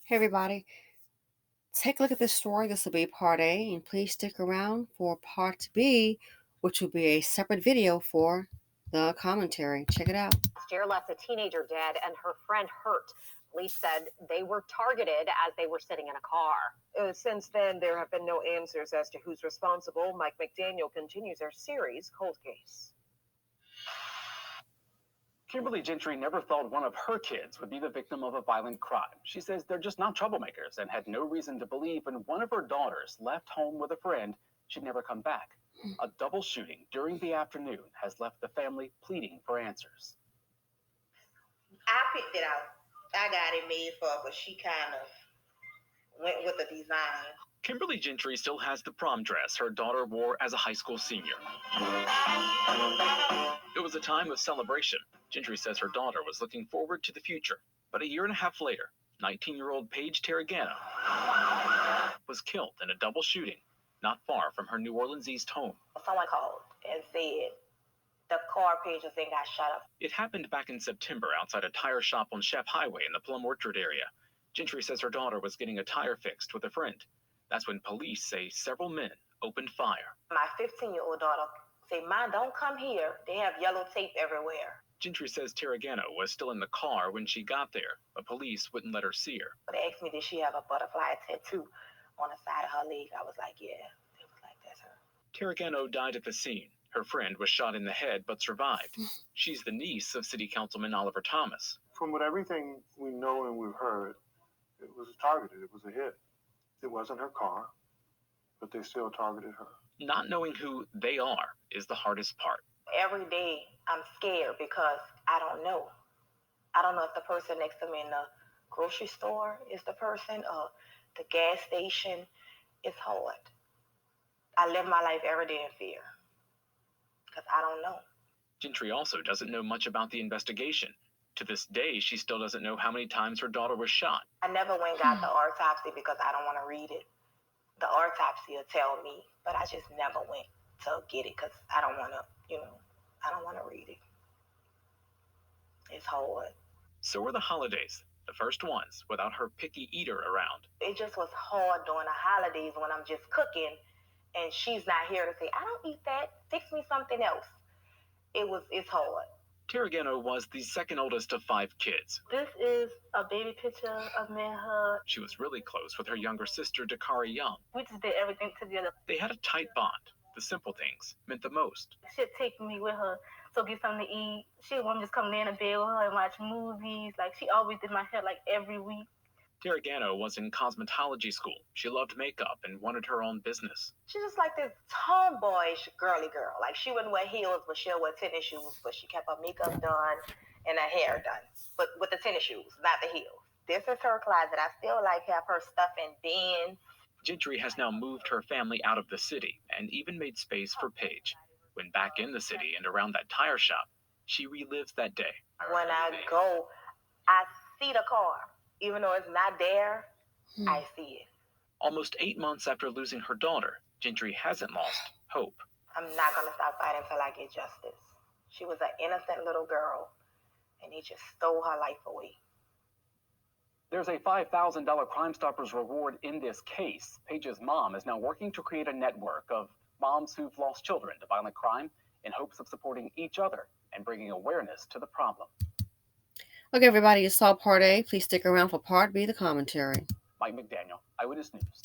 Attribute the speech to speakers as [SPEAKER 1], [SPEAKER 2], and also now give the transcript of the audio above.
[SPEAKER 1] Hey everybody, take a look at this story. This will be part A, and please stick around for part B, which will be a separate video for the commentary. Check it out.
[SPEAKER 2] Last year left a teenager dead and her friend hurt. Police said they were targeted as they were sitting in a car.
[SPEAKER 3] Since then, there have been no answers as to who's responsible. Mike McDaniel continues our series, Cold Case.
[SPEAKER 4] Kimberly Gentry never thought one of her kids would be the victim of a violent crime. She says they're just not troublemakers and had no reason to believe when one of her daughters left home with a friend she'd never come back. A double shooting during the afternoon has left the family pleading for answers.
[SPEAKER 5] I picked it out. I got it made for her, but she kind of went with the design.
[SPEAKER 4] Kimberly Gentry still has the prom dress her daughter wore as a high school senior. It was a time of celebration. Gentry says her daughter was looking forward to the future. But a year and a half later, 19-year-old Paige Tarragano was killed in a double shooting not far from her New Orleans East home.
[SPEAKER 5] Someone called and said the car Paige was in got shot up.
[SPEAKER 4] It happened back in September outside a tire shop on Shep Highway in the Plum Orchard area. Gentry says her daughter was getting a tire fixed with a friend. That's when police say several men opened fire.
[SPEAKER 5] My 15-year-old daughter said, "Mom, don't come here. They have yellow tape everywhere."
[SPEAKER 4] Gentry says Tarragano was still in the car when she got there, but police wouldn't let her see her.
[SPEAKER 5] They asked me, did she have a butterfly tattoo on the side of her leg? I was like, yeah. It was like, that's her.
[SPEAKER 4] Tarragano died at the scene. Her friend was shot in the head but survived. She's the niece of City Councilman Oliver Thomas.
[SPEAKER 6] From everything we know and we've heard, it was targeted. It was a hit. It wasn't her car, but they still targeted her.
[SPEAKER 4] Not knowing who they are is the hardest part.
[SPEAKER 5] Every day I'm scared because I don't know. I don't know if the person next to me in the grocery store is the person or the gas station. It's hard. I live my life every day in fear because I don't know.
[SPEAKER 4] Gentry also doesn't know much about the investigation. To this day, she still doesn't know how many times her daughter was shot.
[SPEAKER 5] I never went and got the autopsy because I don't want to read it. The autopsy will tell me, but I just never went to get it because I don't want to, I don't want to read it. It's hard.
[SPEAKER 4] So were the holidays, the first ones without her picky eater around.
[SPEAKER 5] It just was hard during the holidays when I'm just cooking and she's not here to say, "I don't eat that, fix me something else." It's hard.
[SPEAKER 4] Tarragano was the second oldest of 5 kids.
[SPEAKER 5] This is a baby picture of me and her.
[SPEAKER 4] She was really close with her younger sister, Dakari Young.
[SPEAKER 5] We just did everything together.
[SPEAKER 4] They had a tight bond. The simple things meant the most.
[SPEAKER 5] She'd take me with her, so get something to eat. She would want me just come in the bed with her and watch movies. Like, she always did my hair, like, every week.
[SPEAKER 4] Tarragano was in cosmetology school. She loved makeup and wanted her own business.
[SPEAKER 5] She's just like this tomboyish girly girl. Like, she wouldn't wear heels, but she'll wear tennis shoes. But she kept her makeup done and her hair done. But with the tennis shoes, not the heels. This is her closet. I still, have her stuff in bins.
[SPEAKER 4] Gentry has now moved her family out of the city and even made space for Paige. When back in the city and around that tire shop, she relives that day.
[SPEAKER 5] When I go, I see the car. Even though it's not there, I see it.
[SPEAKER 4] Almost 8 months after losing her daughter, Gentry hasn't lost hope.
[SPEAKER 5] I'm not going to stop fighting until I get justice. She was an innocent little girl, and he just stole her life away.
[SPEAKER 4] There's a $5,000 Crime Stoppers reward in this case. Paige's mom is now working to create a network of moms who've lost children to violent crime in hopes of supporting each other and bringing awareness to the problem.
[SPEAKER 1] Okay, everybody, you saw part A. Please stick around for part B, the commentary.
[SPEAKER 4] Mike McDaniel, Eyewitness News.